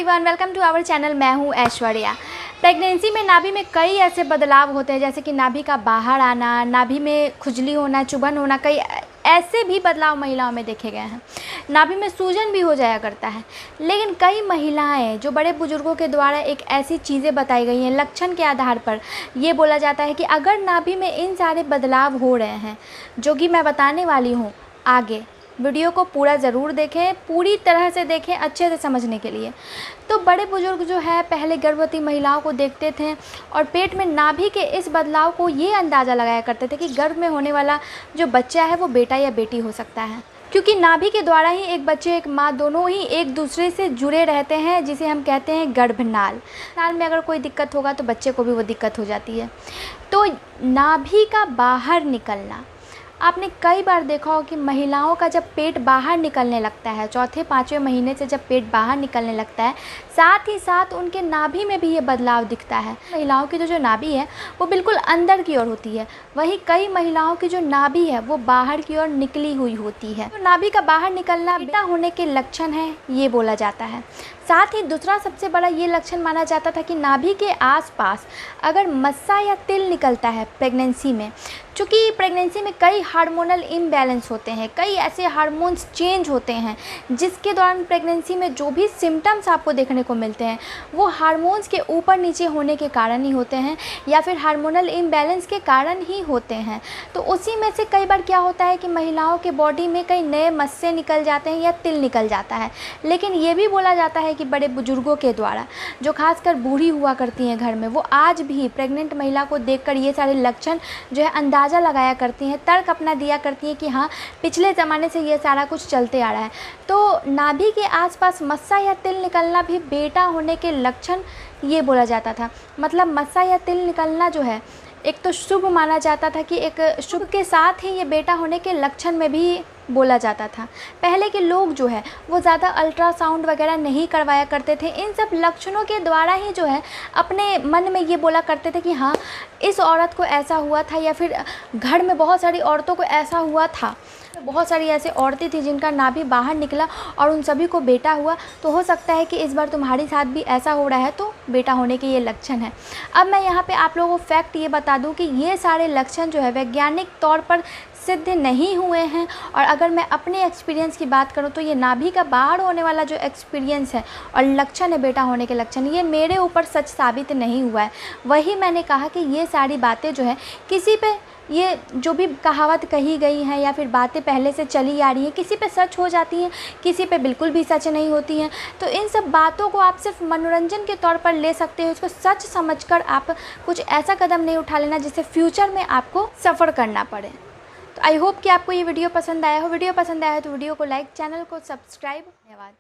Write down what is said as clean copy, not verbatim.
Everyone, welcome to our channel. मैं हूं Aishwarya. Pregnancy में नाभि में कई ऐसे बदलाव होते हैं, जैसे कि नाभि का बाहर आना, नाभि में खुजली होना, चुभन होना, कई ऐसे भी बदलाव महिलाओं में देखे गए हैं। नाभि में सूजन भी हो जाया करता है। लेकिन कई महिलाएं जो बड़े बुजुर्गों के द्वारा एक ऐसी चीज़ें बताई गई हैं, लक्षण के आधार पर ये बोला जाता है कि अगर नाभि में इन सारे बदलाव हो रहे हैं जो कि मैं बताने वाली हूँ आगे, वीडियो को पूरा ज़रूर देखें, पूरी तरह से देखें अच्छे से समझने के लिए। तो बड़े बुजुर्ग जो है पहले गर्भवती महिलाओं को देखते थे और पेट में नाभि के इस बदलाव को ये अंदाज़ा लगाया करते थे कि गर्भ में होने वाला जो बच्चा है वो बेटा या बेटी हो सकता है, क्योंकि नाभि के द्वारा ही एक बच्चे एक माँ दोनों ही एक दूसरे से जुड़े रहते हैं, जिसे हम कहते हैं गर्भनाल। नाल में अगर कोई दिक्कत होगा तो बच्चे को भी वो दिक्कत हो जाती है। तो नाभि का बाहर निकलना, आपने कई बार देखा हो कि महिलाओं का जब पेट बाहर निकलने लगता है, चौथे पाँचवें महीने से जब पेट बाहर निकलने लगता है, साथ ही साथ उनके नाभि में भी ये बदलाव दिखता है। महिलाओं की जो नाभि है वो बिल्कुल अंदर की ओर होती है, वहीं कई महिलाओं की जो नाभि है वो बाहर की ओर निकली हुई होती है। तो नाभि का बाहर निकलना बेटा होने के लक्षण है, ये बोला जाता है। साथ ही दूसरा सबसे बड़ा ये लक्षण माना जाता था कि नाभि के आसपास अगर मस्सा या तिल निकलता है प्रेगनेंसी में, चूँकि प्रेगनेंसी में कई हार्मोनल इम्बैलेंस होते हैं, कई ऐसे हार्मोन्स चेंज होते हैं जिसके दौरान प्रेगनेंसी में जो भी सिम्टम्स आपको देखने को मिलते हैं वो हार्मोन्स के ऊपर नीचे होने के कारण ही होते हैं या फिर हार्मोनल इम्बैलेंस के कारण ही होते हैं। तो उसी में से कई बार क्या होता है कि महिलाओं के बॉडी में कई नए मस्से निकल जाते हैं या तिल निकल जाता है। लेकिन ये भी बोला जाता है कि बड़े बुजुर्गों के द्वारा, जो खासकर बूढ़ी हुआ करती हैं घर में, वो आज भी प्रेग्नेंट महिला को देखकर ये सारे लक्षण जो है अंदाज़ा लगाया करती हैं, तर्क अपना दिया करती हैं कि हाँ पिछले ज़माने से ये सारा कुछ चलते आ रहा है। तो नाभि के आसपास मस्सा या तिल निकलना भी बेटा होने के लक्षण ये बोला जाता था। मतलब मस्सा या तिल निकलना जो है एक तो शुभ माना जाता था कि एक शुभ के साथ ही ये बेटा होने के लक्षण में भी बोला जाता था। पहले के लोग जो है वो ज़्यादा अल्ट्रासाउंड वगैरह नहीं करवाया करते थे। इन सब लक्षणों के द्वारा ही जो है अपने मन में ये बोला करते थे कि हाँ इस औरत को ऐसा हुआ था, या फिर घर में बहुत सारी औरतों को ऐसा हुआ था। बहुत सारी ऐसी औरतें थी जिनका नाभि बाहर निकला और उन सभी को बेटा हुआ, तो हो सकता है कि इस बार तुम्हारे साथ भी ऐसा हो रहा है, तो बेटा होने के ये लक्षण है। अब मैं यहाँ पे आप लोगों को फैक्ट ये बता दूँ कि ये सारे लक्षण जो है वैज्ञानिक तौर पर सिद्ध नहीं हुए हैं। और अगर मैं अपने एक्सपीरियंस की बात करूं तो ये नाभि का बाहर होने वाला जो एक्सपीरियंस है और लक्षण है बेटा होने के लक्षण, ये मेरे ऊपर सच साबित नहीं हुआ है। वही मैंने कहा कि ये सारी बातें जो है किसी पे, ये जो भी कहावत कही गई हैं या फिर बातें पहले से चली आ रही हैं, किसी पे सच हो जाती हैं, किसी पे बिल्कुल भी सच नहीं होती हैं। तो इन सब बातों को आप सिर्फ मनोरंजन के तौर पर ले सकते हो, इसको सच समझकर आप कुछ ऐसा कदम नहीं उठा लेना जिससे फ्यूचर में आपको सफ़र करना पड़े। तो आई होप कि आपको ये वीडियो पसंद आया हो। वीडियो पसंद आया हो तो वीडियो को लाइक, चैनल को सब्सक्राइब। धन्यवाद।